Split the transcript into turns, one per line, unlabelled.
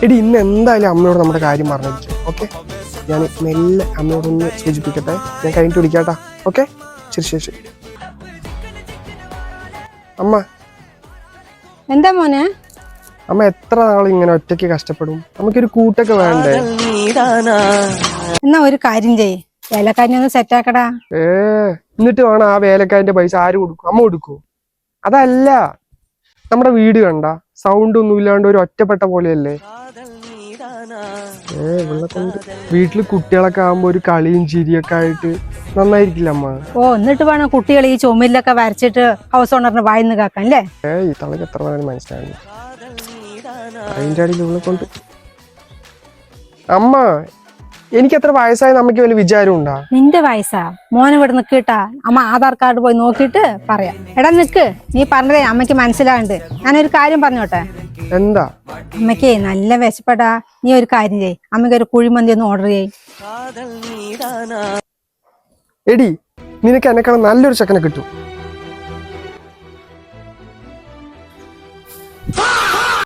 എടി ഇന്ന് എന്തായാലും അമ്മയോട് നമ്മുടെ കാര്യം പറഞ്ഞിരിക്കും. ഓക്കെ, ഞാൻ മെല്ലെ അമ്മയോടൊന്ന് സൂചിപ്പിക്കട്ടെ. ഞാൻ കഴിഞ്ഞിട്ട് വിളിക്കാട്ടാ. ഓക്കെ, ശരി ശരി. അമ്മ
എന്താ മോനെ?
അമ്മ എത്ര നാൾ ഇങ്ങനെ ഒറ്റയ്ക്ക് കഷ്ടപ്പെടും? നമുക്കൊരു കൂട്ടൊക്കെ വേണ്ടേ?
എന്നാ ഒരു കാര്യം ചെയ്യ്, വേലക്കാരനൊന്ന് സെറ്റാക്കടാ.
എന്നിട്ട് വേണം ആ വേലക്കാരന്റെ പൈസ ആര് കൊടുക്കും? അമ്മ കൊടുക്കൂ? അതല്ല, നമ്മുടെ വീട് കണ്ട സൗണ്ട് ഒന്നും ഇല്ലാണ്ട് ഒരു ഒറ്റപ്പെട്ട പോലെയല്ലേ? വീട്ടില് കുട്ടികളൊക്കെ ആകുമ്പോ ഒരു കളിയും ചിരിയൊക്കെ ആയിട്ട് നന്നായിരിക്കില്ല അമ്മ?
എന്നിട്ട് വേണം കുട്ടികൾ ഈ ചുമലിലൊക്കെ വരച്ചിട്ട് ഹൗസ് ഓണറിന് വായിന്ന് കാക്കാൻ അല്ലേ?
ഈ തളക്ക് എത്ര നേരം മനസ്സിലായി. അതിന്റെ അടിയിൽ ഉള്ള കൊണ്ട് അമ്മ, എനിക്ക് എത്ര വയസ്സായ നമുക്ക് വലിയ വിചാരം ഉണ്ടാ?
നിന്റെ വയസ്സാ മോനെ ഇവിടെ നിക്കട്ടാ, അമ്മ ആധാർ കാർഡ് പോയി നോക്കിട്ട് പറയാം. എടാ നിക്ക്, നീ പറഞ്ഞതേ അമ്മയ്ക്ക് മനസ്സിലാവുന്നുണ്ട്. ഞാനൊരു കാര്യം പറഞ്ഞോട്ടെ?
എന്താ?
അമ്മയ്ക്കേ നല്ല വിശപ്പെടാ. നീ ഒരു കാര്യം ചെയ്യ്, അമ്മയ്ക്ക് ഒരു കുഴിമന്തി ഒന്ന് ഓർഡർ ചെയ്യ്.
എടി, നിനക്ക് എന്നെക്കാളും നല്ലൊരു ചെക്കനെ കിട്ടും.